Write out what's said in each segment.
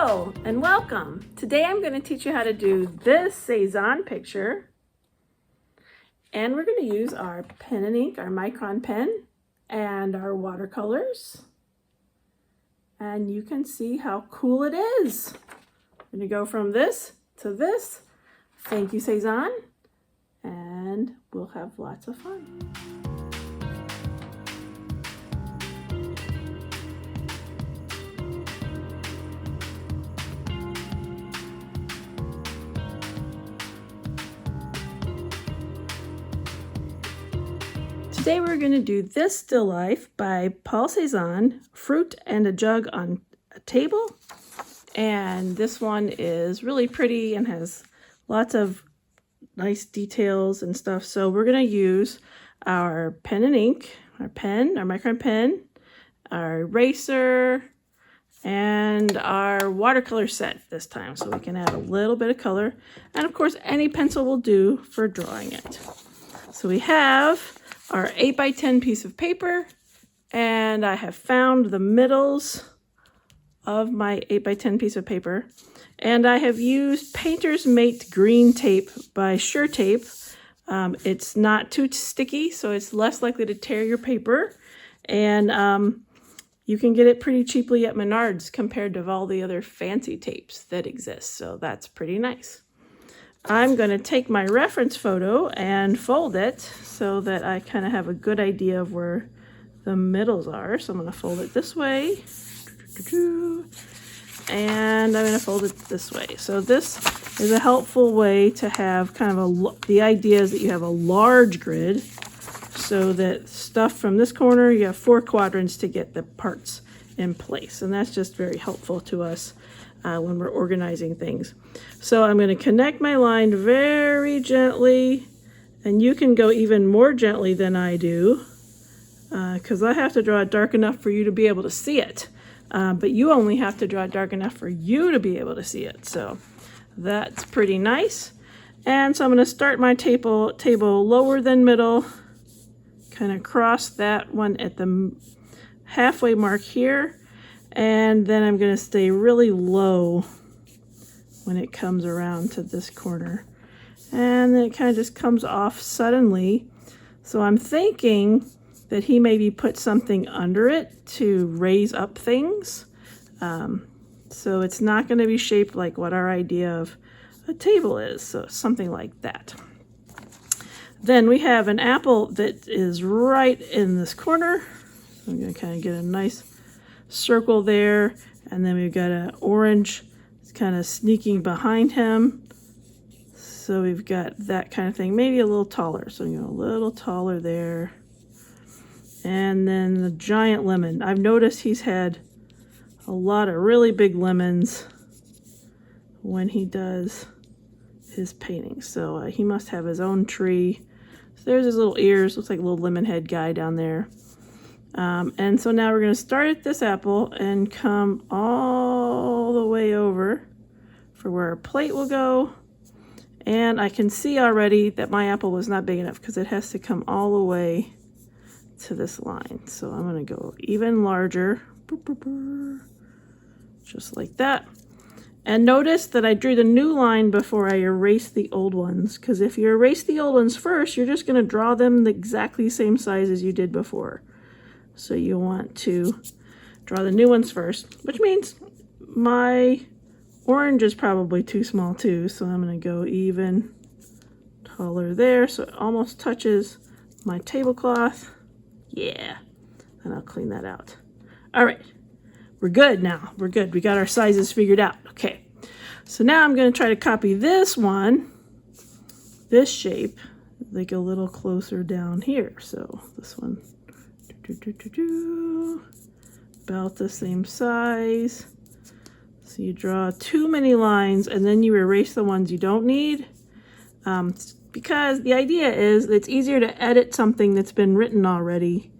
Hello and welcome. Today I'm going to teach you how to do this Cezanne picture. And we're going to use our pen and ink, our micron pen, and our watercolors. And you can see how cool it is. I'm going to go from this to this. Thank you, Cezanne. And we'll have lots of fun. Today we're going to do this still life by Paul Cezanne, Fruit and a Jug on a Table. And this one is really pretty and has lots of nice details and stuff. So we're going to use our pen and ink, our pen, our micron pen, our eraser, and our watercolor set this time. So we can add a little bit of color. And of course, any pencil will do for drawing it. So we have our 8x10 piece of paper, and I have found the middles of my 8x10 piece of paper, and I have used Painter's Mate green tape by Sure Tape. It's not too sticky, so it's less likely to tear your paper, and you can get it pretty cheaply at Menards compared to all the other fancy tapes that exist, so that's pretty nice. I'm going to take my reference photo and fold it so that I kind of have a good idea of where the middles are. So I'm going to fold it this way, and I'm going to fold it this way. So this is a helpful way to have kind of the idea is that you have a large grid so that stuff from this corner, you have 4 quadrants to get the parts in place. And that's just very helpful to us when we're organizing things. So I'm going to connect my line very gently, and you can go even more gently than I do because I have to draw it dark enough for you to be able to see it. But you only have to draw it dark enough for you to be able to see it. So that's pretty nice. And so I'm going to start my table lower than middle, kind of cross that one at the halfway mark here. And then I'm going to stay really low when it comes around to this corner. And then it kind of just comes off suddenly. So I'm thinking that he maybe put something under it to raise up things. So it's not going to be shaped like what our idea of a table is. So something like that. Then we have an apple that is right in this corner. So I'm going to kind of get a nice circle there, and then we've got an orange kind of sneaking behind him, so we've got that kind of thing, maybe a little taller, so a little taller there. And then the giant lemon, I've noticed he's had a lot of really big lemons when he does his paintings, so he must have his own tree. So there's his little ears, looks like a little lemon head guy down there. And so now we're going to start at this apple and come all the way over for where our plate will go. And I can see already that my apple was not big enough because it has to come all the way to this line. So I'm going to go even larger, just like that. And notice that I drew the new line before I erased the old ones, because if you erase the old ones first, you're just going to draw them the exactly same size as you did before. So you want to draw the new ones first, which means my orange is probably too small too. So I'm going to go even taller there so it almost touches my tablecloth. Yeah, and I'll clean that out. All right, we're good now. We're good. We got our sizes figured out. Okay, so now I'm going to try to copy this one, this shape, like a little closer down here. So this one. About the same size. So you draw too many lines and then you erase the ones you don't need, because the idea is it's easier to edit something that's been written already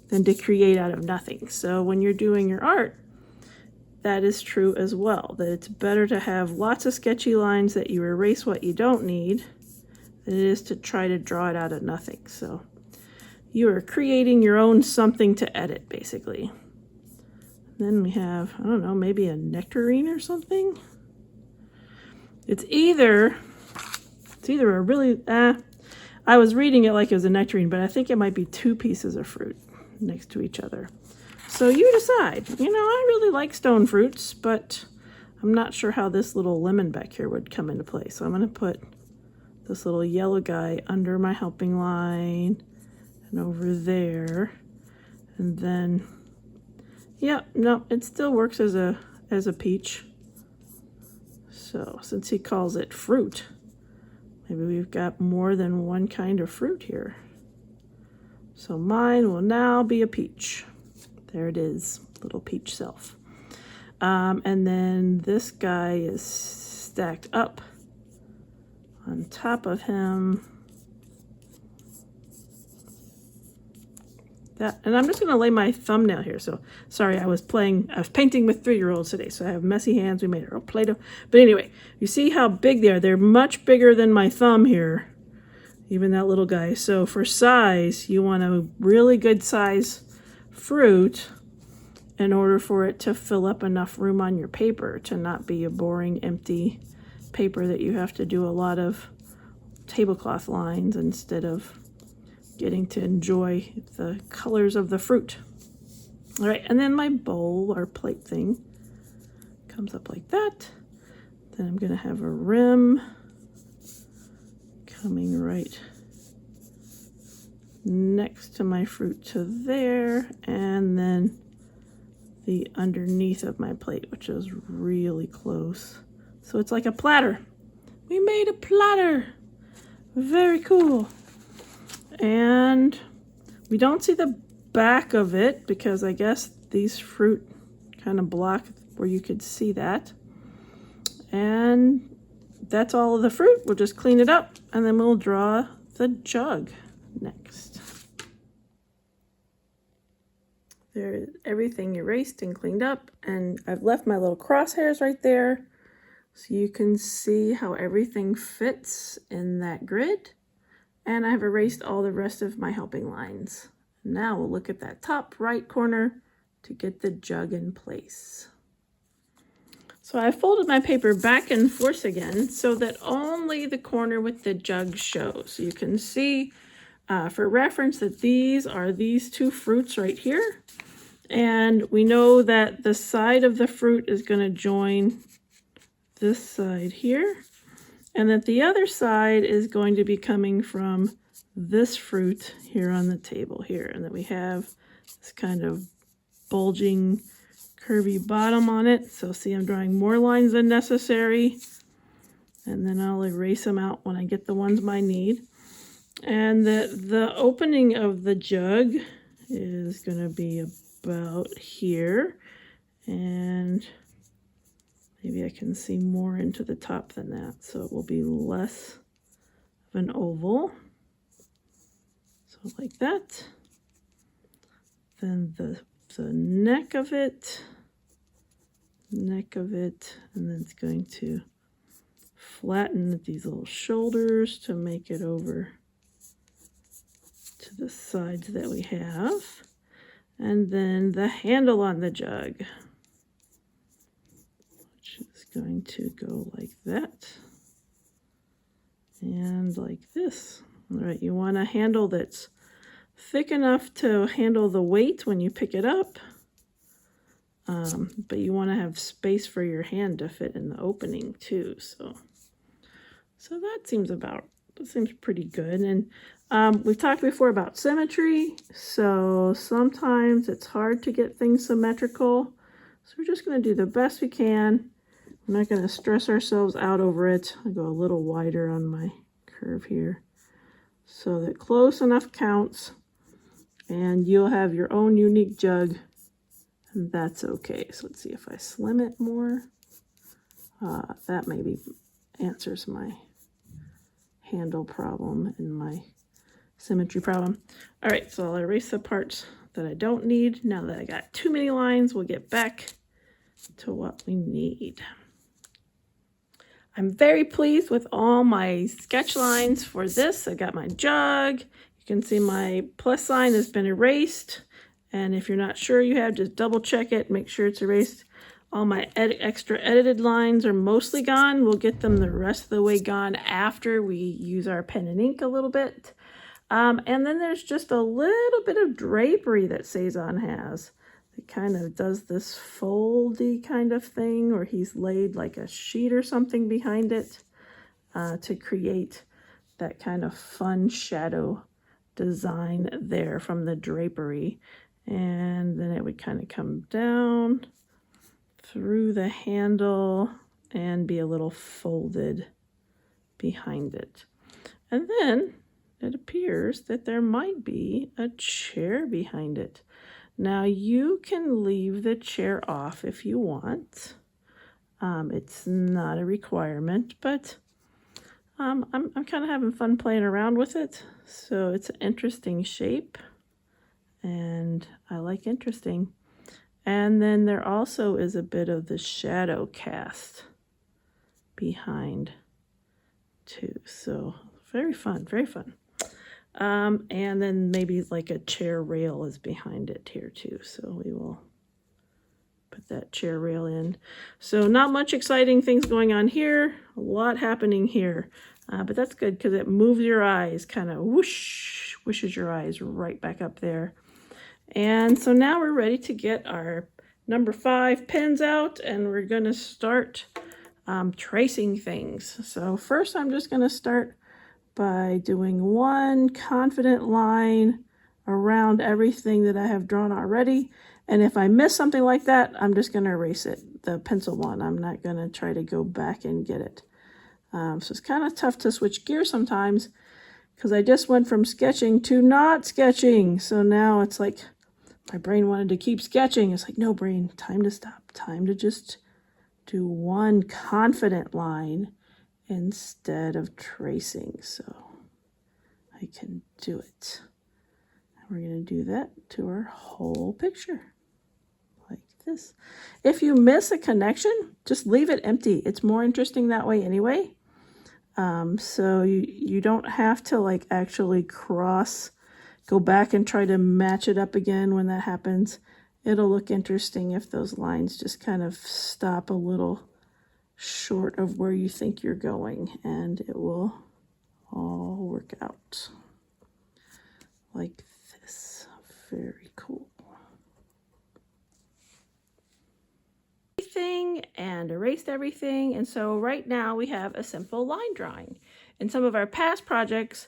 than to create out of nothing. So when you're doing your art, that is true as well, that it's better to have lots of sketchy lines that you erase what you don't need than it is to try to draw it out of nothing. So you are creating your own something to edit, basically. Then we have, I don't know, maybe a nectarine or something. It's either a really, I was reading it like it was a nectarine, but I think it might be two pieces of fruit next to each other. So you decide. You know, I really like stone fruits, but I'm not sure how this little lemon back here would come into play. So I'm going to put this little yellow guy under my helping line and over there. And then, yeah, no, it still works as a peach. So since he calls it fruit, maybe we've got more than one kind of fruit here. So mine will now be a peach. There it is, little peach self. And then this guy is stacked up on top of him. And I'm just going to lay my thumbnail here. So sorry, I was painting with 3-year-olds today, so I have messy hands. We made it all Play-Doh. But anyway, you see how big they are. They're much bigger than my thumb here, even that little guy. So for size, you want a really good size fruit in order for it to fill up enough room on your paper to not be a boring, empty paper that you have to do a lot of tablecloth lines instead of getting to enjoy the colors of the fruit. All right, and then my bowl or plate thing comes up like that. Then I'm gonna have a rim coming right next to my fruit to there, and then the underneath of my plate, which is really close. So it's like a platter. We made a platter. Very cool. And we don't see the back of it because I guess these fruit kind of block where you could see that. And that's all of the fruit. We'll just clean it up and then we'll draw the jug next. There's everything erased and cleaned up, and I've left my little crosshairs right there so you can see how everything fits in that grid. And I've erased all the rest of my helping lines. Now we'll look at that top right corner to get the jug in place. So I folded my paper back and forth again so that only the corner with the jug shows. So you can see for reference that these are these two fruits right here. And we know that the side of the fruit is going to join this side here. And that the other side is going to be coming from this fruit here on the table here. And that we have this kind of bulging, curvy bottom on it. So see, I'm drawing more lines than necessary. And then I'll erase them out when I get the ones I need. And that the opening of the jug is going to be about here. And maybe I can see more into the top than that, so it will be less of an oval. So like that. Then the neck of it, and then it's going to flatten at these little shoulders to make it over to the sides that we have. And then the handle on the jug, is going to go like that and like this. All right, you want a handle that's thick enough to handle the weight when you pick it up, but you want to have space for your hand to fit in the opening too. So that seems pretty good. And we've talked before about symmetry, so sometimes it's hard to get things symmetrical. So we're just going to do the best we can. I'm not going to stress ourselves out over it. I go a little wider on my curve here so that close enough counts, and you'll have your own unique jug, and that's okay. So let's see if I slim it more. That maybe answers my handle problem and my symmetry problem. All right, so I'll erase the parts that I don't need. Now that I got too many lines, we'll get back to what we need. I'm very pleased with all my sketch lines for this. I got my jug. You can see my plus sign has been erased, And if you're not sure you have, just double check it, make sure it's erased. All my extra edited lines are mostly gone. We'll get them the rest of the way gone after we use our pen and ink a little bit. And then there's just a little bit of drapery that Cezanne has. It kind of does this foldy kind of thing, or he's laid like a sheet or something behind it to create that kind of fun shadow design there from the drapery. And then it would kind of come down through the handle and be a little folded behind it. And then it appears that there might be a chair behind it. Now you can leave the chair off if you want. It's not a requirement, but I'm kind of having fun playing around with it. So it's an interesting shape, and I like interesting. And then there also is a bit of the shadow cast behind too. So very fun, very fun. And then maybe like a chair rail is behind it here too. So we will put that chair rail in. So not much exciting things going on here. A lot happening here. But that's good because it moves your eyes, kind of whoosh, whooshes your eyes right back up there. And so now we're ready to get our number 5 pens out, and we're going to start tracing things. So first I'm just going to start by doing one confident line around everything that I have drawn already. And if I miss something like that, I'm just going to erase it, the pencil one. I'm not going to try to go back and get it. So it's kind of tough to switch gears sometimes because I just went from sketching to not sketching. So now it's like my brain wanted to keep sketching. It's like, no, brain, time to stop. Time to just do one confident line instead of tracing. So I can do it. And we're going to do that to our whole picture like this. If you miss a connection, just leave it empty. It's more interesting that way anyway. So you don't have to like actually go back and try to match it up again when that happens. It'll look interesting if those lines just kind of stop a little short of where you think you're going, and it will all work out like this. Very cool. And erased everything, and so right now we have a simple line drawing. In some of our past projects,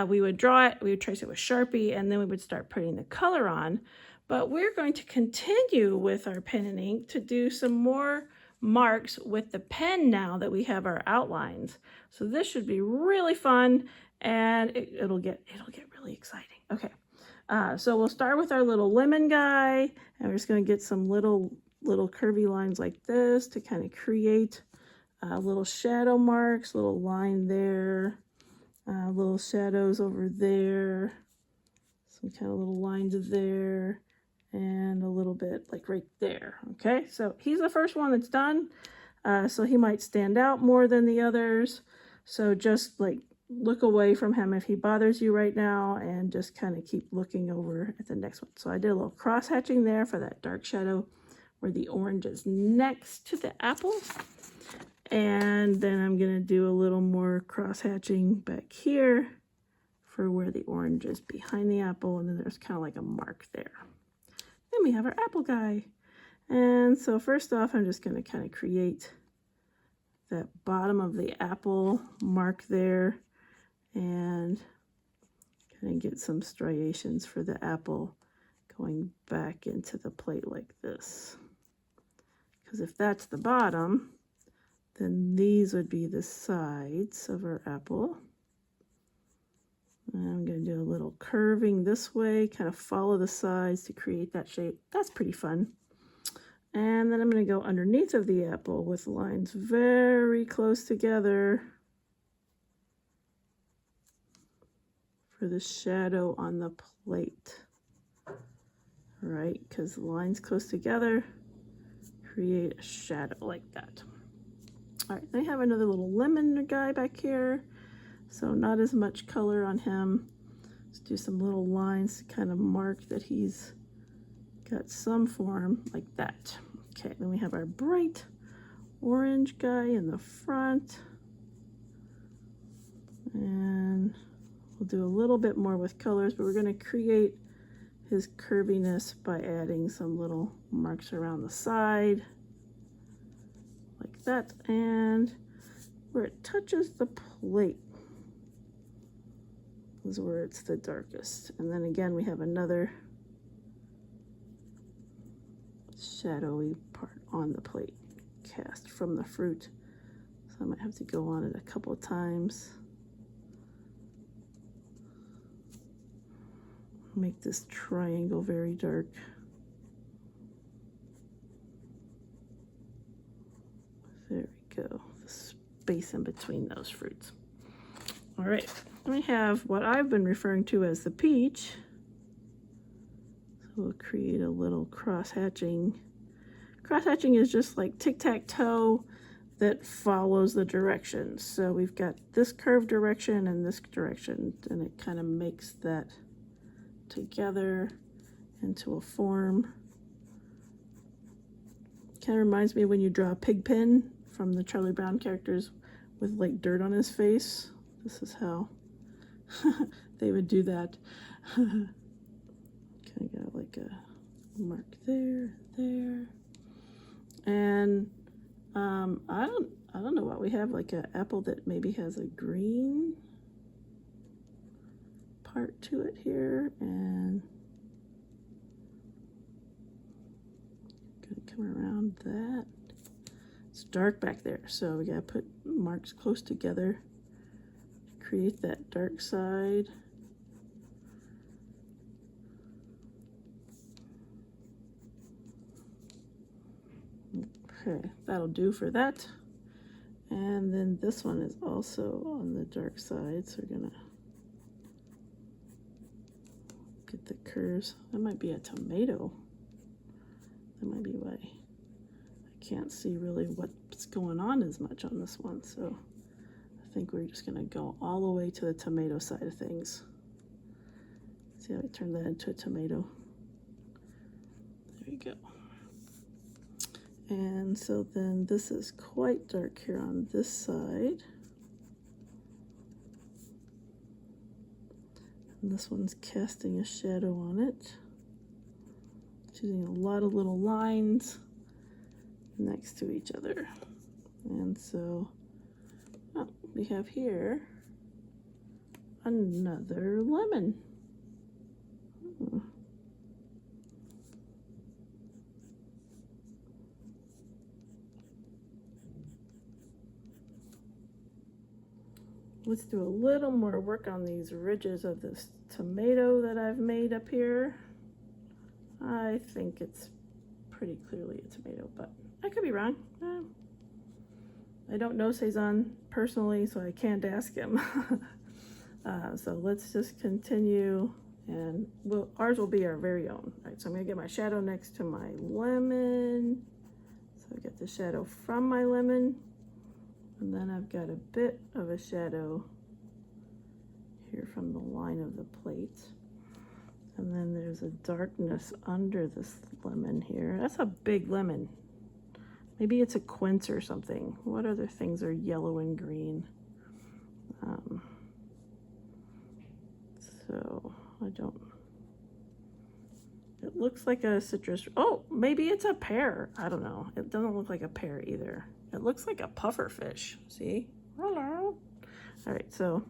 we would draw it, we would trace it with Sharpie, and then we would start putting the color on. But we're going to continue with our pen and ink to do some more marks with the pen now that we have our outlines. So this should be really fun, and it'll get really exciting. Okay, so we'll start with our little lemon guy, and we're just going to get some little curvy lines like this to kind of create little shadow marks, little line there, little shadows over there, some kind of little lines there, and a little bit like right there. Okay, so he's the first one that's done, so he might stand out more than the others. So just like look away from him if he bothers you right now, and just kind of keep looking over at the next one. So I did a little cross hatching there for that dark shadow where the orange is next to the apple. And then I'm going to do a little more cross hatching back here for where the orange is behind the apple. And then there's kind of like a mark there. Then we have our apple guy. And so first off, I'm just going to kind of create that bottom of the apple mark there and kind of get some striations for the apple going back into the plate like this. Because if that's the bottom, then these would be the sides of our apple. And I'm going to do a little curving this way, kind of follow the sides to create that shape. That's pretty fun. And then I'm going to go underneath of the apple with lines very close together for the shadow on the plate. Right, because lines close together create a shadow like that. All right, I have another little lemon guy back here, so not as much color on him. Let's do some little lines to kind of mark that he's got some form like that. Okay, then we have our bright orange guy in the front. And we'll do a little bit more with colors, but we're going to create his curviness by adding some little marks around the side like that, and where it touches the plate is where it's the darkest. And then again we have another shadowy part on the plate cast from the fruit, so I might have to go on it a couple of times. Make this triangle very dark. There we go, the space in between those fruits. All right, we have what I've been referring to as the peach. So we'll create a little cross-hatching. Cross-hatching is just like tic-tac-toe that follows the directions. So we've got this curved direction and this direction, and it kind of makes that together into a form. Kind of reminds me when you draw a pig pen from the Charlie Brown characters with like dirt on his face. This is how they would do that. Kind of got like a mark there, there, and I don't know what we have, like an apple that maybe has a green part to it here, and gonna come around that. It's dark back there, so we gotta put marks close together to create that dark side. Okay, that'll do for that. And then this one is also on the dark side, so we're gonna get the curves. That might be a tomato. That might be why I can't see really what's going on as much on this one. So I think we're just gonna go all the way to the tomato side of things. See how I turn that into a tomato? There we go. And so then this is quite dark here on this side. And this one's casting a shadow on it. It's using a lot of little lines next to each other. And so we have here another lemon. Let's do a little more work on these ridges of this tomato that I've made up here. I think it's pretty clearly a tomato, but I could be wrong. I don't know Cezanne personally, so I can't ask him. So let's just continue, and ours will be our very own. All right, so I'm gonna get my shadow next to my lemon. So I get the shadow from my lemon. And then I've got a bit of a shadow here from the line of the plate. And then there's a darkness under this lemon here. That's a big lemon. Maybe it's a quince or something. What other things are yellow and green? So I don't... It looks like a citrus... Oh, maybe it's a pear. I don't know. It doesn't look like a pear either. It looks like a puffer fish, see? Hello. All right, so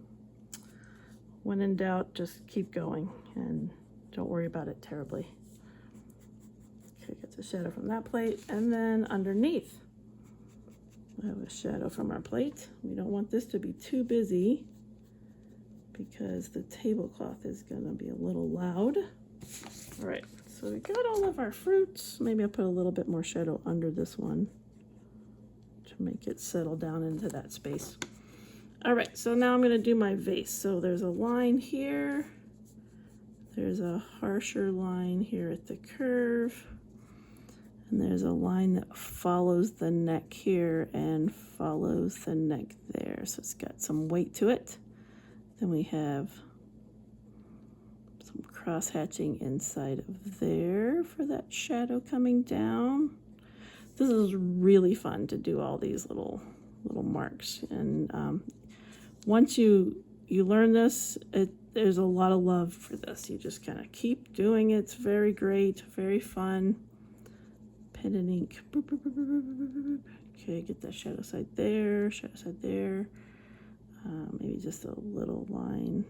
when in doubt, just keep going and don't worry about it terribly. Okay, get the shadow from that plate, and then underneath, we have a shadow from our plate. We don't want this to be too busy because the tablecloth is gonna be a little loud. All right, so we got all of our fruits. Maybe I'll put a little bit more shadow under this one to make it settle down into that space. All right, so now I'm gonna do my vase. So there's a line here. There's a harsher line here at the curve. And there's a line that follows the neck here and follows the neck there. So it's got some weight to it. Then we have Some cross hatching inside of there for that shadow coming down. This is really fun to do all these little marks, and once you learn this, there's a lot of love for this. You just kind of keep doing it. It's very great, very fun. Pen and ink. Boop, boop, boop, boop, boop, boop, boop. Okay, get that shadow side there, shadow side there. Maybe just a little line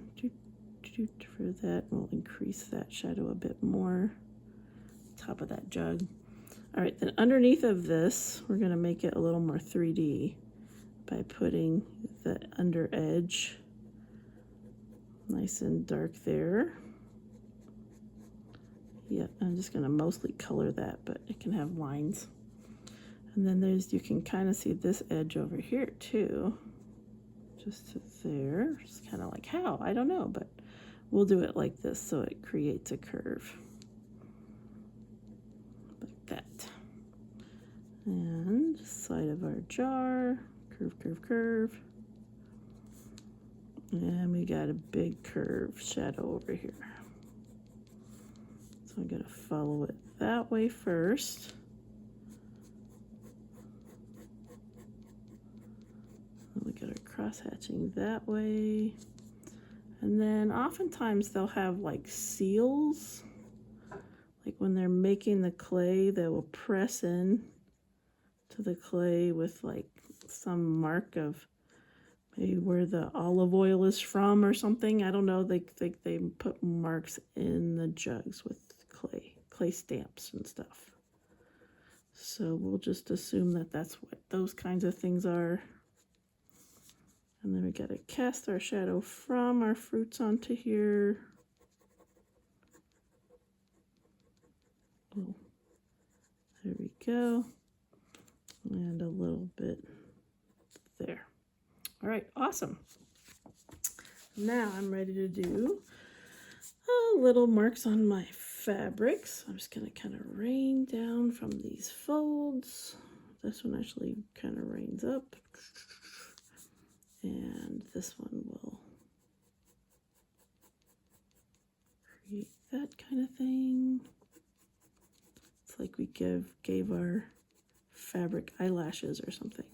for that. We'll increase that shadow a bit more. Top of that jug. All right, then underneath of this, we're going to make it a little more 3D by putting the under edge nice and dark there. Yeah, I'm just going to mostly color that, but it can have lines. And then you can kind of see this edge over here too. Just to there. It's kind of like how? I don't know, but we'll do it like this so it creates a curve. Like that. And side of our jar, curve, curve, curve. And we got a big curve shadow over here. So I'm going to follow it that way first. We got our cross hatching that way. And then oftentimes they'll have like seals. Like when they're making the clay, they will press in to the clay with like some mark of maybe where the olive oil is from or something. I don't know. They put marks in the jugs with clay stamps and stuff. So we'll just assume that that's what those kinds of things are. And then we got to cast our shadow from our fruits onto here. Oh, there we go. And a little bit there. All right, awesome. Now I'm ready to do little marks on my fabrics. I'm just going to kind of rain down from these folds. This one actually kind of rains up. And this one will create that kind of thing. It's like we gave our fabric eyelashes or something.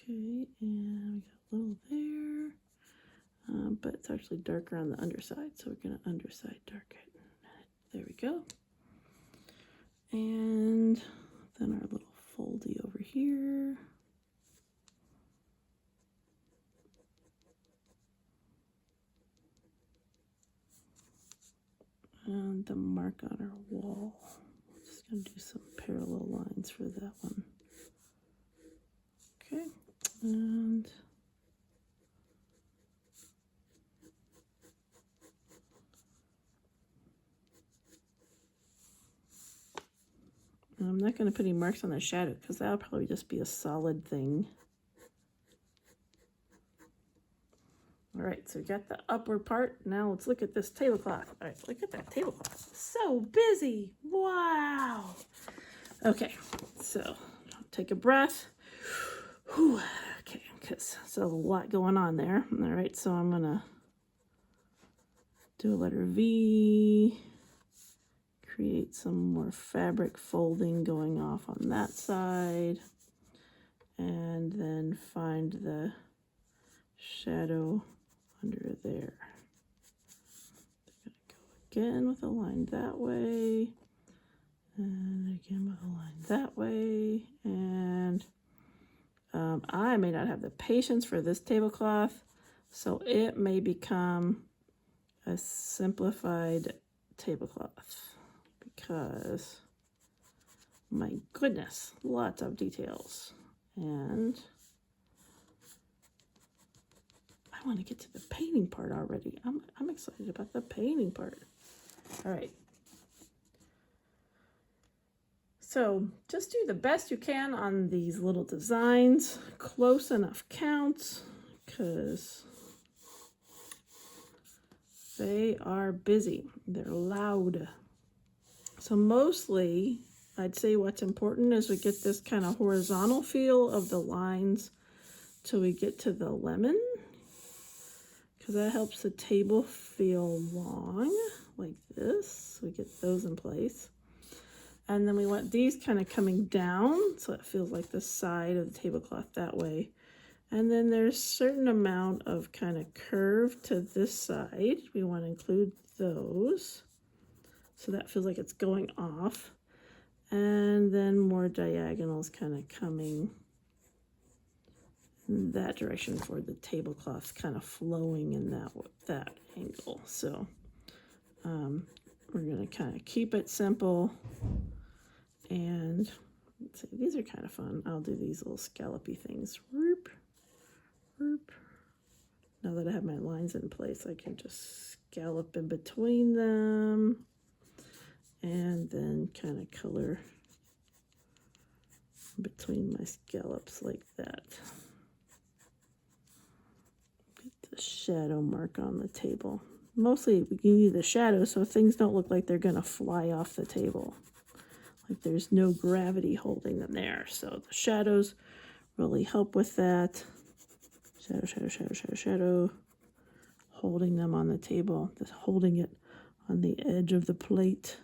Okay, and we got a little there, but it's actually darker on the underside, so we're going to underside darken. There we go. And then our little foldy over here. And the mark on our wall. I'm just going to do some parallel lines for that one. Okay, and I'm not going to put any marks on the shadow because that'll probably just be a solid thing. All right, so we got the upward part. Now let's look at this tablecloth. All right, look at that tablecloth. So busy. Wow. Okay, so take a breath. Whew. Okay, because there's a lot going on there. All right, so I'm going to do a letter V. Create some more fabric folding going off on that side. And then find the shadow under there. I'm going to go again with a line that way. And again with a line that way. And I may not have the patience for this tablecloth, so it may become a simplified tablecloth. Because, my goodness, lots of details. And I want to get to the painting part already. I'm excited about the painting part. All right. So just do the best you can on these little designs. Close enough counts, because they are busy. They're loud. So mostly I'd say what's important is we get this kind of horizontal feel of the lines till we get to the lemon, because that helps the table feel long, like this. We get those in place. And then we want these kind of coming down, so it feels like the side of the tablecloth that way. And then there's a certain amount of kind of curve to this side. We want to include those, so that feels like it's going off. And then more diagonals kind of coming in that direction for the tablecloth kind of flowing in that angle. So we're going to kind of keep it simple. And let's see, these are kind of fun. I'll do these little scallopy things. Whoop, whoop. Now that I have my lines in place, I can just scallop in between them and then kind of color between my scallops like that. Get the shadow mark on the table. Mostly we need the shadow so things don't look like they're going to fly off the table. Like there's no gravity holding them there. So the shadows really help with that. Shadow, shadow, shadow, shadow, shadow. Holding them on the table. Just holding it on the edge of the plate.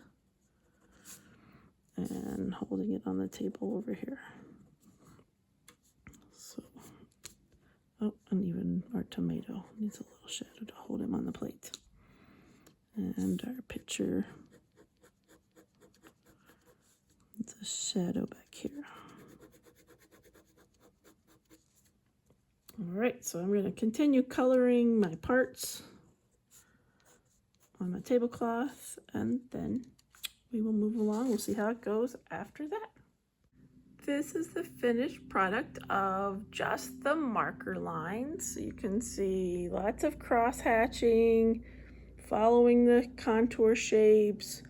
And holding it on the table over here. So, oh, and even our tomato needs a little shadow to hold him on the plate. And our picture. It's a shadow back here. All right, so I'm going to continue coloring my parts on my tablecloth, and then we will move along. We'll see how it goes after that. This is the finished product of just the marker lines. You can see lots of cross hatching, following the contour shapes,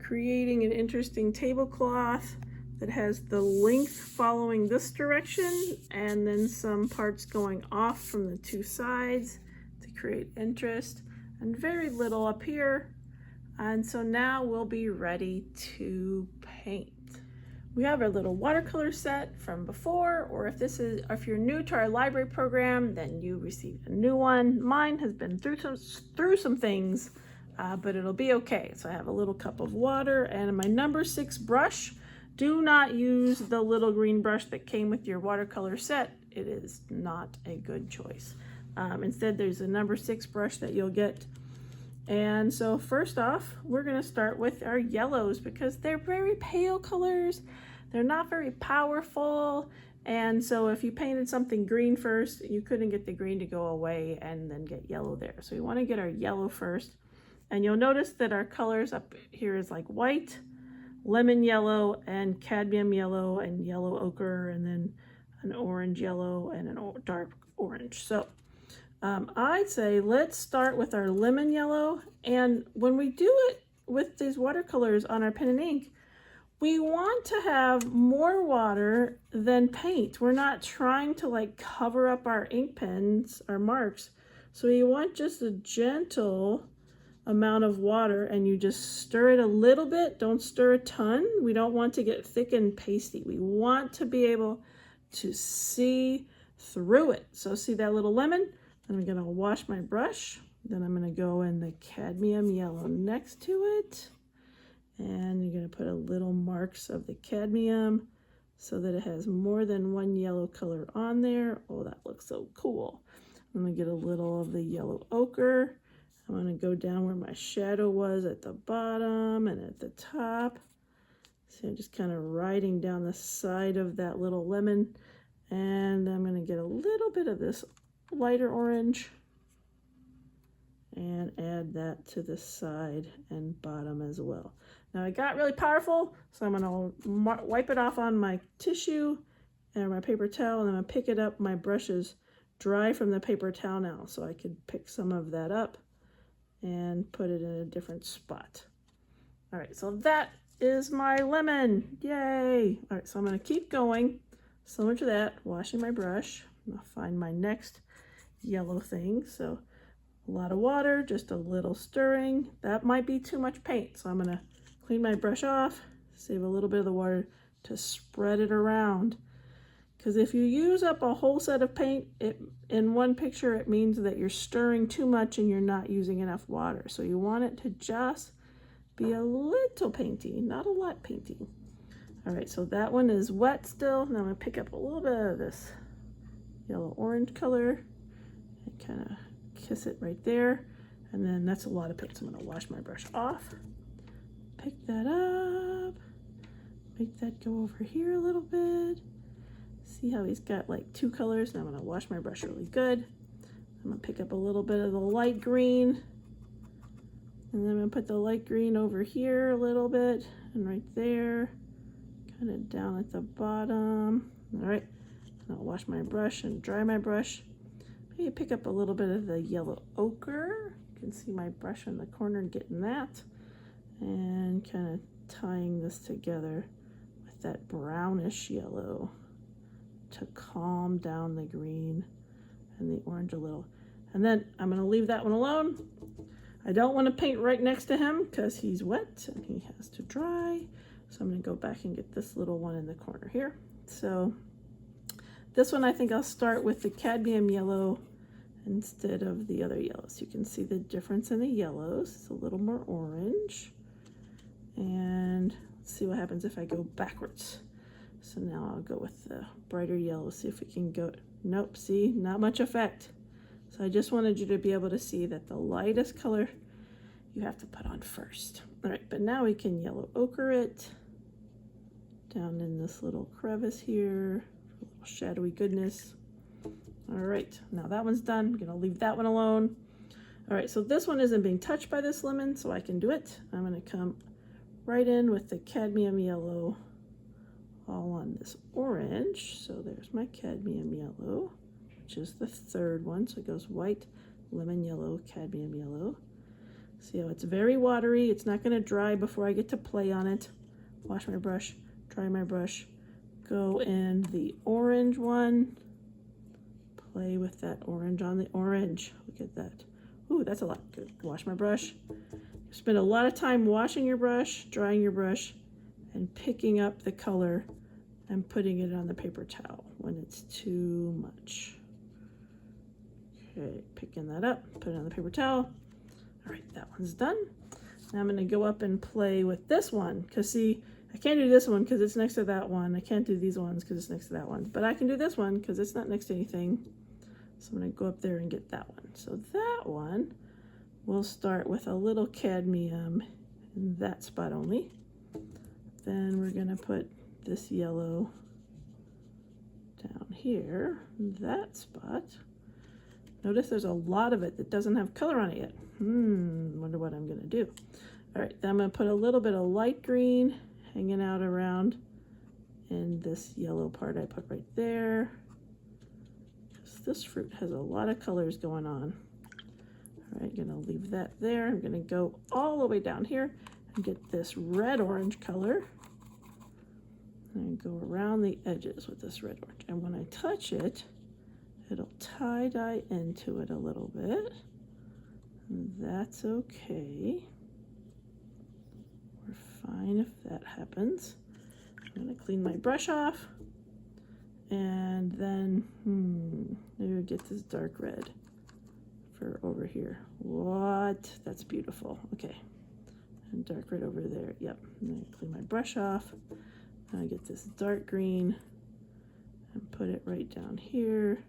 creating an interesting tablecloth that has the length following this direction and then some parts going off from the two sides to create interest, and very little up here. And so now we'll be ready to paint. We have our little watercolor set from before, or if you're new to our library program, then you received a new one. Mine has been through some things, but it'll be okay. So I have a little cup of water and my number 6 brush. Do not use the little green brush that came with your watercolor set. It is not a good choice. Instead, there's a number 6 brush that you'll get. And so first off, we're going to start with our yellows because they're very pale colors. They're not very powerful. And so if you painted something green first, you couldn't get the green to go away and then get yellow there. So we want to get our yellow first. And you'll notice that our colors up here is like white, lemon yellow, and cadmium yellow, and yellow ochre, and then an orange yellow and a dark orange. So I'd say let's start with our lemon yellow. And when we do it with these watercolors on our pen and ink, we want to have more water than paint. We're not trying to like cover up our ink pens, our marks. So you want just a gentle amount of water, and you just stir it a little bit. Don't stir a ton. We don't want to get thick and pasty. We want to be able to see through it. So see that little lemon? I'm going to wash my brush. Then I'm going to go in the cadmium yellow next to it. And you're going to put a little marks of the cadmium so that it has more than one yellow color on there. Oh, that looks so cool. I'm going to get a little of the yellow ochre. I'm going to go down where my shadow was at the bottom and at the top. So I'm just kind of riding down the side of that little lemon. And I'm going to get a little bit of this lighter orange and add that to the side and bottom as well. Now it got really powerful, so I'm going to wipe it off on my tissue and my paper towel, and I'm going to pick it up. My brush is dry from the paper towel now, so I could pick some of that up and put it in a different spot. All right, so that is my lemon. Yay! All right, so I'm going to keep going. Similar to that, washing my brush. I'm going to find my next yellow thing. So a lot of water, just a little stirring. That might be too much paint, so I'm going to clean my brush off, Save a little bit of the water to spread it around. Because if you use up a whole set of paint in one picture, it means that you're stirring too much and you're not using enough water. So you want it to just be a little painty, not a lot painty. All right, so that one is wet still. Now I'm gonna pick up a little bit of this yellow-orange color and kind of kiss it right there. And then that's a lot of paint, so I'm gonna wash my brush off. Pick that up, make that go over here a little bit. See how he's got like two colors? Now I'm gonna wash my brush really good. I'm gonna pick up a little bit of the light green, and then I'm gonna put the light green over here a little bit, and right there, kind of down at the bottom. All right, and I'll wash my brush and dry my brush. Maybe pick up a little bit of the yellow ochre. You can see my brush in the corner getting that, and kind of tying this together with that brownish yellow to calm down the green and the orange a little. And then I'm gonna leave that one alone. I don't wanna paint right next to him because he's wet and he has to dry. So I'm gonna go back and get this little one in the corner here. So this one, I think I'll start with the cadmium yellow instead of the other yellows. You can see the difference in the yellows. It's a little more orange. And let's see what happens if I go backwards. So now I'll go with the brighter yellow, see if we can go, nope, see, not much effect. So I just wanted you to be able to see that the lightest color you have to put on first. All right, but now we can yellow ochre it down in this little crevice here, a little shadowy goodness. All right, now that one's done. I'm gonna leave that one alone. All right, so this one isn't being touched by this lemon, so I can do it. I'm gonna come right in with the cadmium yellow all on this orange. So there's my cadmium yellow, which is the third one. So it goes white, lemon yellow, cadmium yellow. See how it's very watery. It's not gonna dry before I get to play on it. Wash my brush, dry my brush, go in the orange one, play with that orange on the orange. Look at that. Ooh, that's a lot. Good. Wash my brush. Spend a lot of time washing your brush, drying your brush, and picking up the color and putting it on the paper towel when it's too much. Okay, picking that up, put it on the paper towel. All right, that one's done. Now I'm gonna go up and play with this one, because see, I can't do this one because it's next to that one. I can't do these ones because it's next to that one, but I can do this one because it's not next to anything. So I'm gonna go up there and get that one. So that one, we'll start with a little cadmium in that spot only. Then we're gonna put this yellow down here, in that spot. Notice there's a lot of it that doesn't have color on it yet. Wonder what I'm gonna do. All right, then I'm gonna put a little bit of light green hanging out around in this yellow part I put right there. Because this fruit has a lot of colors going on. All right, gonna leave that there. I'm gonna go all the way down here and get this red-orange color. And go around the edges with this red-orange. And when I touch it, it'll tie-dye into it a little bit. And that's okay. We're fine if that happens. I'm gonna clean my brush off. And then, maybe we'll get this dark red for over here. What? That's beautiful. Okay. And dark red over there. Yep. I'm gonna clean my brush off. I get this dark green and put it right down here.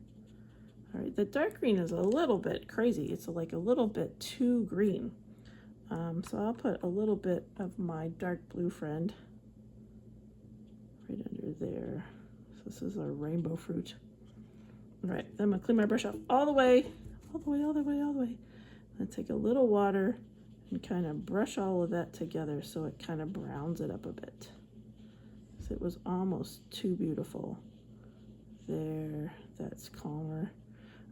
All right, the dark green is a little bit crazy. It's like a little bit too green. So I'll put a little bit of my dark blue friend right under there. So this is our rainbow fruit. All right, then I'm gonna clean my brush off all the way, all the way, all the way, all the way. And take a little water and kind of brush all of that together so it kind of browns it up a bit. It was almost too beautiful. There, that's calmer.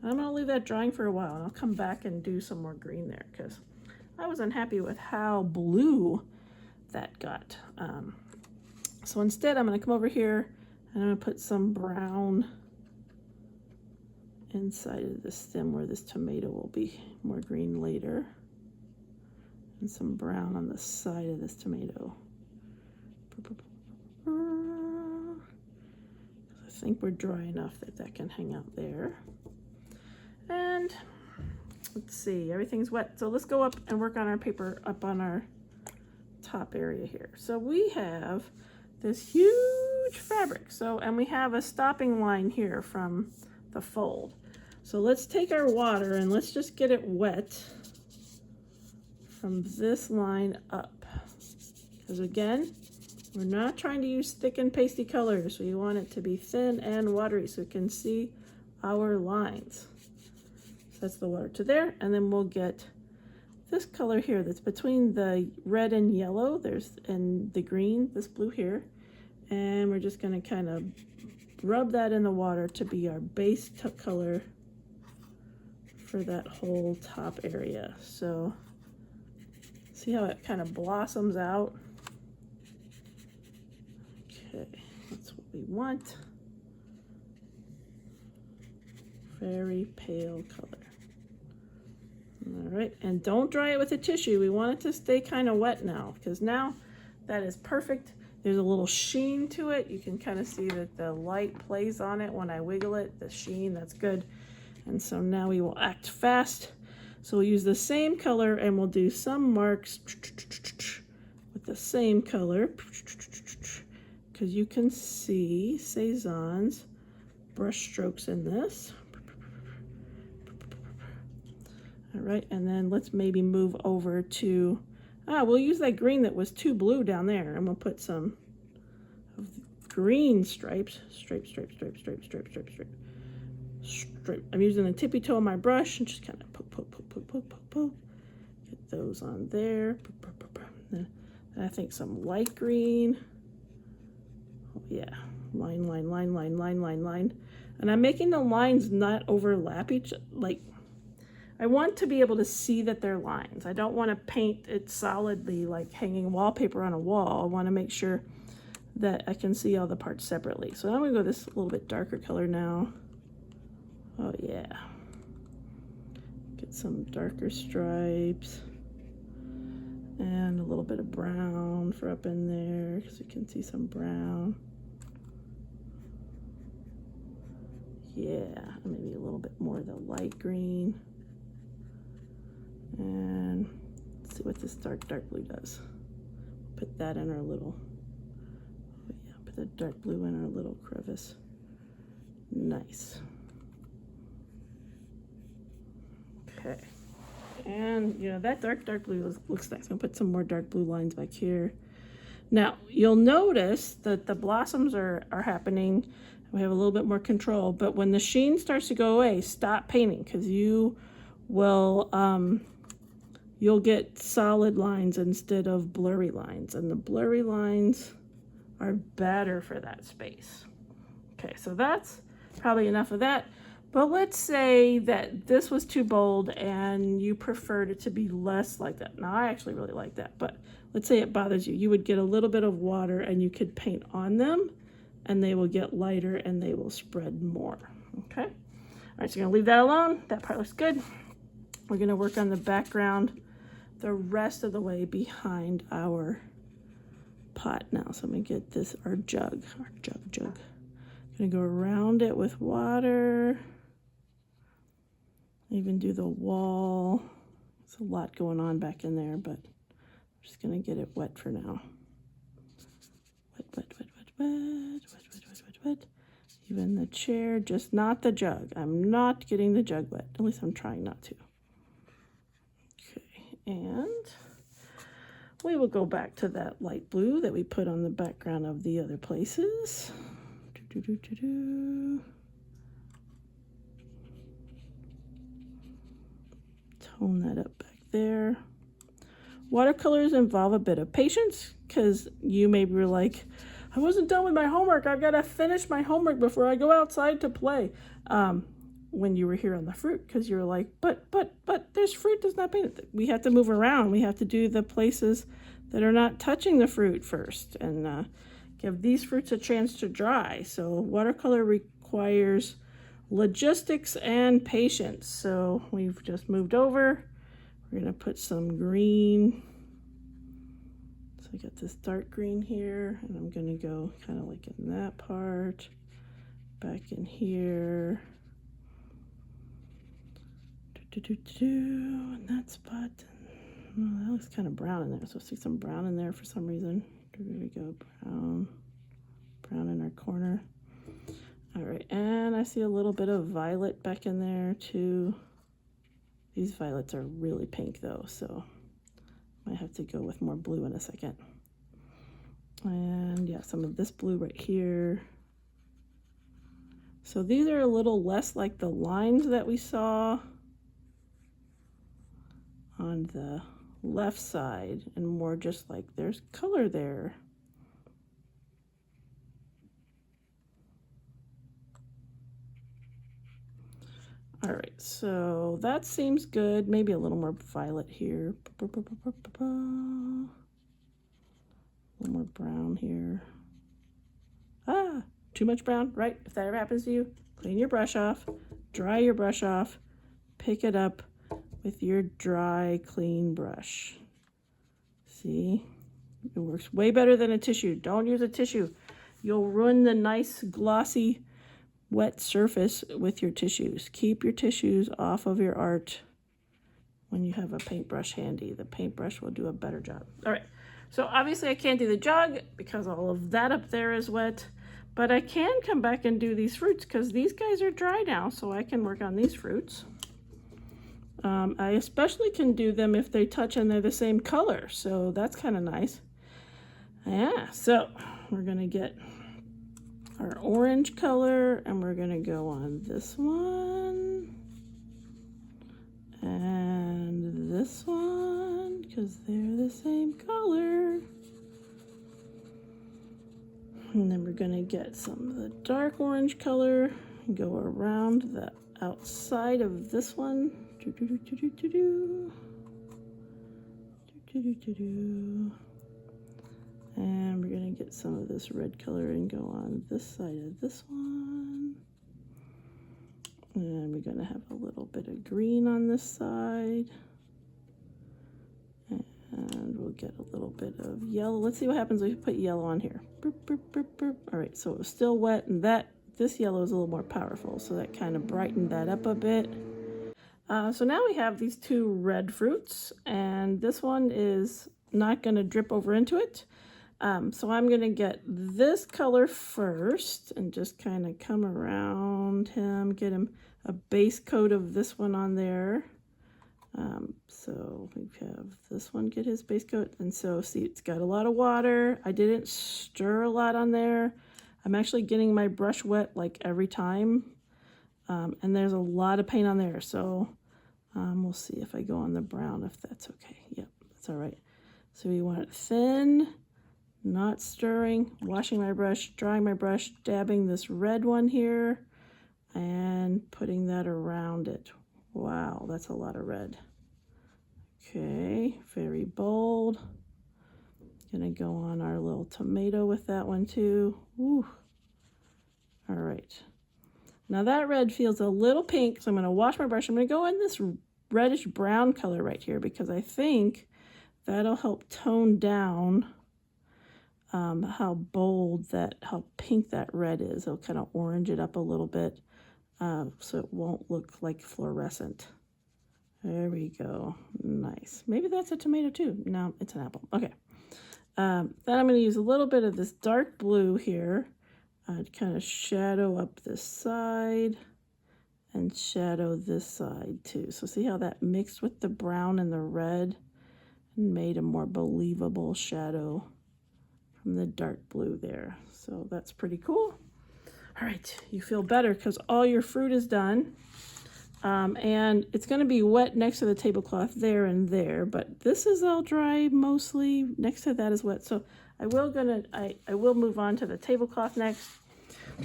I'm gonna leave that drying for a while and I'll come back and do some more green there because I was unhappy with how blue that got. So instead I'm gonna come over here and I'm gonna put some brown inside of the stem where this tomato will be more green later. And some brown on the side of this tomato. I think we're dry enough that that can hang out there. And let's see, everything's wet. So let's go up and work on our paper up on our top area here. So we have this huge fabric. So, and we have a stopping line here from the fold. So let's take our water and let's just get it wet from this line up. Because again, we're not trying to use thick and pasty colors. We want it to be thin and watery so we can see our lines. So that's the water to there. And then we'll get this color here that's between the red and yellow. And the green, this blue here. And we're just going to kind of rub that in the water to be our base color for that whole top area. So see how it kind of blossoms out? Okay, that's what we want. Very pale color. All right, and don't dry it with a tissue. We want it to stay kind of wet now, because now that is perfect. There's a little sheen to it. You can kind of see that the light plays on it when I wiggle it, the sheen, that's good. And so now we will act fast. So we'll use the same color and we'll do some marks with the same color, because you can see Cezanne's brush strokes in this. All right, and then let's maybe move over to, we'll use that green that was too blue down there, and we'll put some of the green stripes. Stripe. I'm using the tippy toe of my brush and just kind of poke. Get those on there. And I think some light green. Oh yeah, line. And I'm making the lines not overlap each, like, I want to be able to see that they're lines. I don't want to paint it solidly like hanging wallpaper on a wall. I want to make sure that I can see all the parts separately. So I'm going to go this little bit darker color now. Oh yeah. Get some darker stripes. And a little bit of brown for up in there, because you can see some brown. Yeah, maybe a little bit more of the light green. And let's see what this dark blue does. Put that in our little, oh yeah, put the dark blue in our little crevice. Nice. Okay. And you know, that dark blue looks nice. I'm gonna put some more dark blue lines back here. Now, you'll notice that the blossoms are happening. We have a little bit more control, but when the sheen starts to go away, stop painting, because you will, you'll get solid lines instead of blurry lines, and the blurry lines are better for that space. Okay, so that's probably enough of that. But let's say that this was too bold and you preferred it to be less like that. Now, I actually really like that, but let's say it bothers you. You would get a little bit of water and you could paint on them, and they will get lighter and they will spread more, okay? All right, so you're gonna leave that alone. That part looks good. We're gonna work on the background the rest of the way behind our pot now. So I'm gonna get this, our jug. Gonna go around it with water. Even do the wall. There's a lot going on back in there, but I'm just gonna get it wet for now. Wet. Even the chair, just not the jug. I'm not getting the jug wet. At least I'm trying not to. Okay, and we will go back to that light blue that we put on the background of the other places. Tone that up back there. Watercolors involve a bit of patience, because you maybe were like, I wasn't done with my homework. I've got to finish my homework before I go outside to play. When you were here on the fruit, because you were like, but there's fruit that's not painted. We have to move around. We have to do the places that are not touching the fruit first, and give these fruits a chance to dry. So watercolor requires logistics and patience. So we've just moved over. We're gonna put some green So I got this dark green here, and I'm gonna go kind of like in that part, back in here. And that spot. Oh, that looks kind of brown in there, so I see some brown in there for some reason. There we go, brown in our corner. All right, and I see a little bit of violet back in there too. These violets are really pink though, so might have to go with more blue in a second. And yeah, some of this blue right here. So these are a little less like the lines that we saw on the left side and more just like there's color there. All right, so that seems good. Maybe a little more violet here. A little more brown here. Ah, too much brown, right? If that ever happens to you, clean your brush off, dry your brush off, pick it up with your dry, clean brush. See? It works way better than a tissue. Don't use a tissue. You'll ruin the nice, glossy, wet surface with your tissues. Keep your tissues off of your art when you have a paintbrush handy. The paintbrush will do a better job. All right, so obviously I can't do the jug because all of that up there is wet, but I can come back and do these fruits because these guys are dry now, so I can work on these fruits. I especially can do them if they touch and they're the same color, so that's kind of nice. Yeah, so we're gonna get our orange color and we're gonna go on this one and this one because they're the same color. And then we're gonna get some of the dark orange color and go around the outside of this one. And we're gonna get some of this red color and go on this side of this one. And we're gonna have a little bit of green on this side. And we'll get a little bit of yellow. Let's see what happens if we put yellow on here. Burp, burp, burp, burp. All right, so it was still wet, and this yellow is a little more powerful, so that kind of brightened that up a bit. So now we have these two red fruits, and this one is not gonna drip over into it. So I'm gonna get this color first and just kind of come around him, get him a base coat of this one on there. So we have this one get his base coat, and so see it's got a lot of water. I didn't stir a lot on there. I'm actually getting my brush wet like every time, and there's a lot of paint on there, so we'll see if I go on the brown, if that's okay. Yep, that's all right. So we want it thin, not stirring, washing my brush, drying my brush, dabbing this red one here, and putting that around it. Wow, that's a lot of red. Okay, very bold. Gonna go on our little tomato with that one too. Ooh. All right. Now that red feels a little pink, so I'm gonna wash my brush. I'm gonna go in this reddish brown color right here because I think that'll help tone down how bold how pink that red is. It'll kind of orange it up a little bit so it won't look like fluorescent. There we go. Nice. Maybe that's a tomato too. No, it's an apple. Okay. Then I'm going to use a little bit of this dark blue here to kind of shadow up this side and shadow this side too. So see how that mixed with the brown and the red and made a more believable shadow from the dark blue there. So that's pretty cool. All right, you feel better because all your fruit is done. And it's going to be wet next to the tablecloth there and there, but this is all dry mostly. Next to that is wet. So I will move on to the tablecloth next.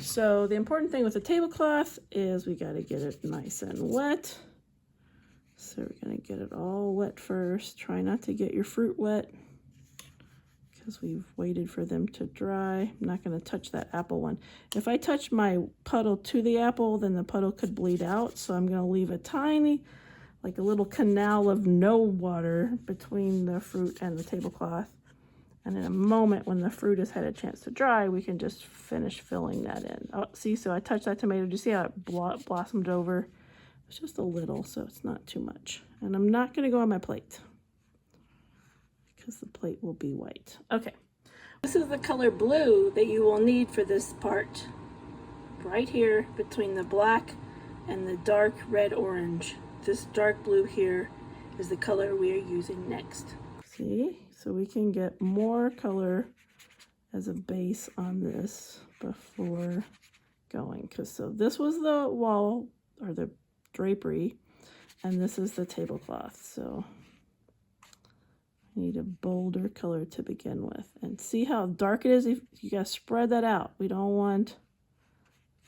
So the important thing with the tablecloth is we got to get it nice and wet. So we're going to get it all wet first. Try not to get your fruit wet because we've waited for them to dry. I'm not going to touch that apple one. If I touch my puddle to the apple, then the puddle could bleed out. So I'm going to leave a tiny, like a little canal of no water between the fruit and the tablecloth. And in a moment, when the fruit has had a chance to dry, we can just finish filling that in. Oh, see, so I touched that tomato. Do you see how it blossomed over? It's just a little, so it's not too much. And I'm not going to go on my plate because the plate will be white. Okay, this is the color blue that you will need for this part. Right here between the black and the dark red orange. This dark blue here is the color we are using next. See, so we can get more color as a base on this before going, because so this was the wall or the drapery, and this is the tablecloth. So I need a bolder color to begin with, and see how dark it is. If you gotta spread that out, we don't want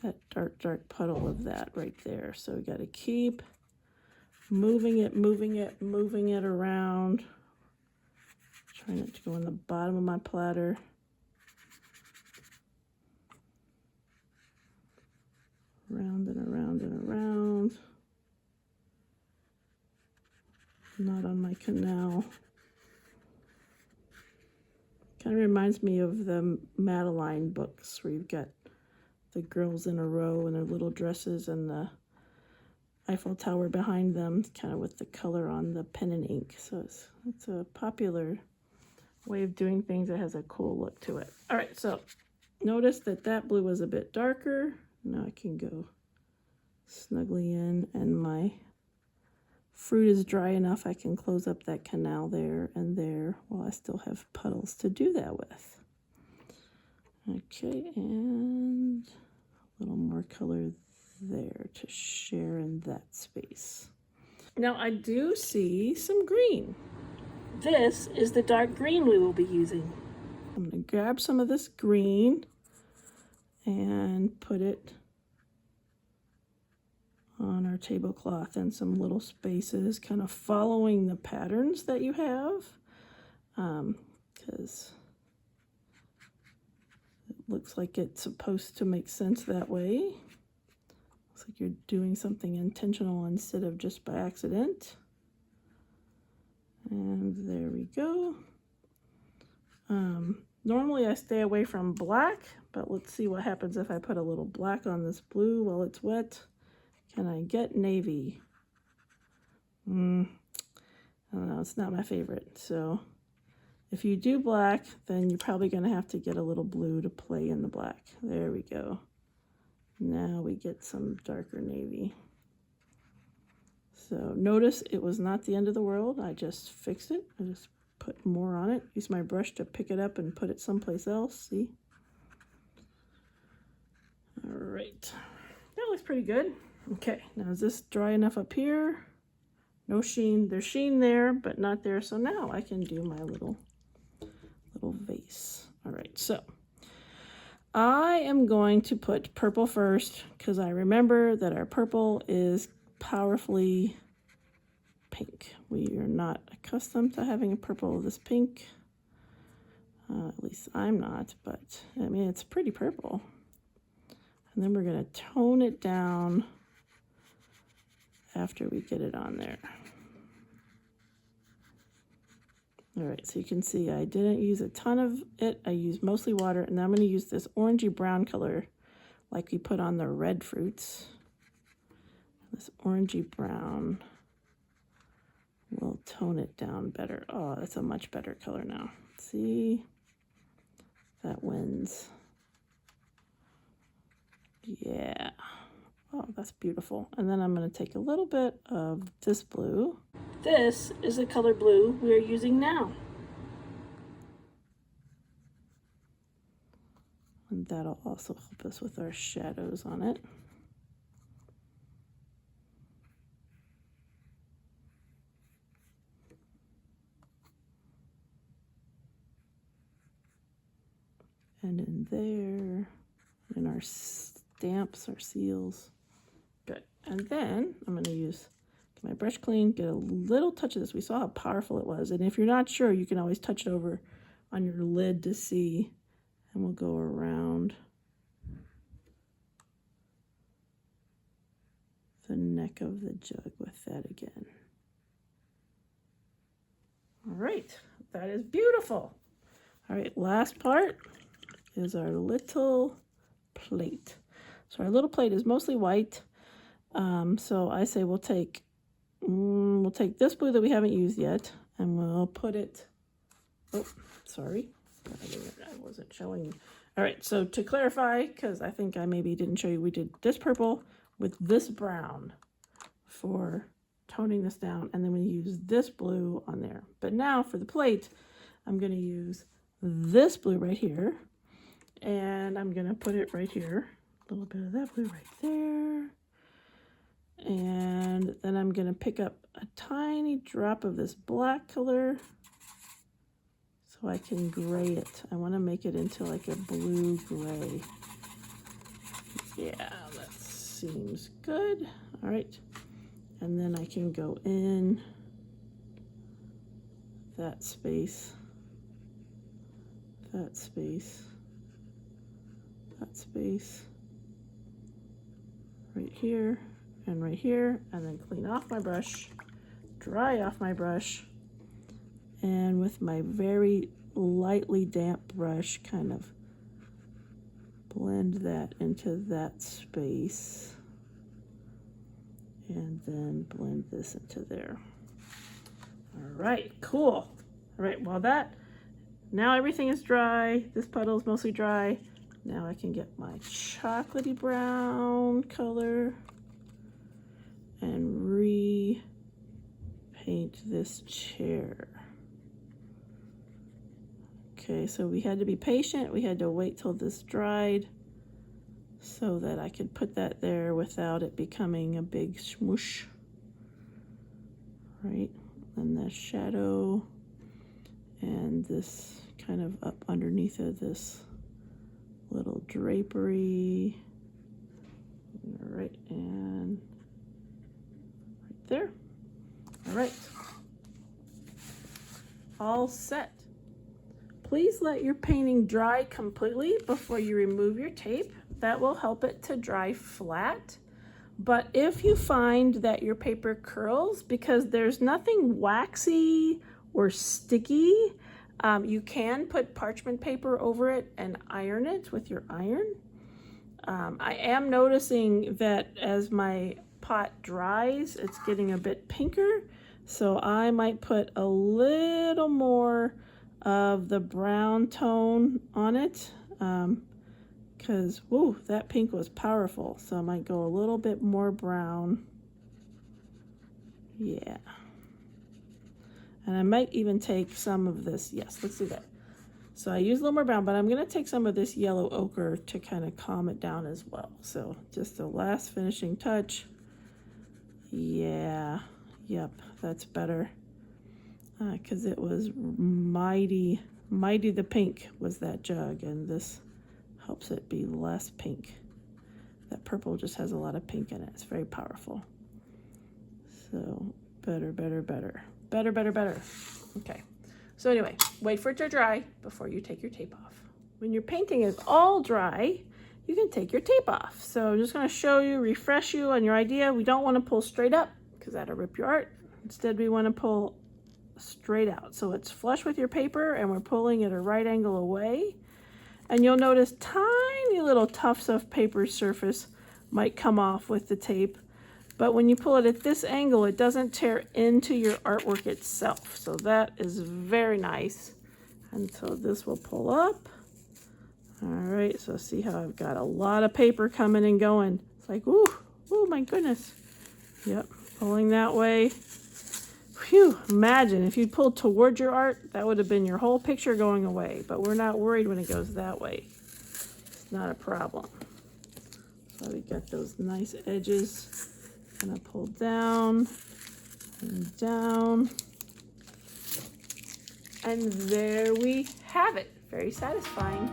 that dark puddle of that right there. So we got to keep moving it around. Trying it to go in the bottom of my platter. Around and around and around. Not on my canal. Kind of reminds me of the Madeline books where you've got the girls in a row in their little dresses and the Eiffel Tower behind them, kind of with the color on the pen and ink. So it's a popular way of doing things that has a cool look to it. All right, so notice that blue was a bit darker. Now I can go snugly in, and my fruit is dry enough I can close up that canal there and there while I still have puddles to do that with. Okay, and a little more color there to share in that space. Now I do see some green. This is the dark green we will be using. I'm going to grab some of this green and put it on our tablecloth in some little spaces, kind of following the patterns that you have, because it looks like it's supposed to make sense that way. Looks like you're doing something intentional instead of just by accident. And there we go. Normally I stay away from black, but let's see what happens if I put a little black on this blue while it's wet. Can I get navy? I don't know, it's not my favorite. So if you do black, then you're probably going to have to get a little blue to play in the black. There we go. Now we get some darker navy. So notice it was not the end of the world. I just fixed it. I just put more on it. Use my brush to pick it up and put it someplace else. See? All right. That looks pretty good. Okay, now is this dry enough up here? No sheen. There's sheen there, but not there. So now I can do my little vase. All right, so I am going to put purple first because I remember that our purple is powerfully pink. We are not accustomed to having a purple this pink. At least I'm not, but I mean, it's pretty purple. And then we're going to tone it down after we get it on there. All right, so you can see I didn't use a ton of it. I used mostly water, and I'm going to use this orangey brown color like we put on the red fruits. This orangey brown will tone it down better. Oh, that's a much better color now. See? That wins. Yeah. Oh, that's beautiful. And then I'm going to take a little bit of this blue. This is the color blue we are using now. And that'll also help us with our shadows on it. And in there, in our stamps, our seals. Good. And then I'm going to get my brush clean, get a little touch of this. We saw how powerful it was. And if you're not sure, you can always touch it over on your lid to see. And we'll go around the neck of the jug with that again. All right, that is beautiful. All right, last part is our little plate. So our little plate is mostly white. So I say we'll take this blue that we haven't used yet, and we'll put it, oh, sorry, I wasn't showing you. All right, so to clarify, because I think I maybe didn't show you, we did this purple with this brown for toning this down, and then we use this blue on there. But now for the plate, I'm going to use this blue right here, and I'm going to put it right here. A little bit of that blue right there. And then I'm going to pick up a tiny drop of this black color so I can gray it. I want to make it into like a blue gray. Yeah, that seems good. All right. And then I can go in that space, that space, that space, right here and right here, and then clean off my brush, dry off my brush, and with my very lightly damp brush kind of blend that into that space, and then blend this into there. All right, cool. All right, well now everything is dry. This puddle is mostly dry. Now I can get my chocolatey brown color and repaint this chair. Okay, so we had to be patient. We had to wait till this dried so that I could put that there without it becoming a big smoosh. Right, and the shadow and this kind of up underneath of this little drapery. All right, and right there. All right, all set. Please let your painting dry completely before you remove your tape. That will help it to dry flat. But if you find that your paper curls because there's nothing waxy or sticky, you can put parchment paper over it and iron it with your iron. I am noticing that as my pot dries, it's getting a bit pinker. So I might put a little more of the brown tone on it. Because, whoa, that pink was powerful. So I might go a little bit more brown. Yeah. And I might even take some of this. Yes, let's do that. So I use a little more brown, but I'm going to take some of this yellow ochre to kind of calm it down as well. So just the last finishing touch. Yeah. Yep, that's better. Because it was mighty the pink was that jug, and this helps it be less pink. That purple just has a lot of pink in it. It's very powerful. So better. Okay. So anyway, wait for it to dry before you take your tape off. When your painting is all dry, you can take your tape off. So I'm just going to show you, refresh you on your idea. We don't want to pull straight up because that'll rip your art. Instead, we want to pull straight out. So it's flush with your paper and we're pulling at a right angle away. And you'll notice tiny little tufts of paper surface might come off with the tape. But when you pull it at this angle, it doesn't tear into your artwork itself. So that is very nice. And so this will pull up. All right, so see how I've got a lot of paper coming and going. It's like, ooh, my goodness. Yep, pulling that way. Phew, imagine if you'd pulled towards your art, that would have been your whole picture going away. But we're not worried when it goes that way. It's not a problem. So we got those nice edges. Gonna pull down and down. And there we have it. Very satisfying.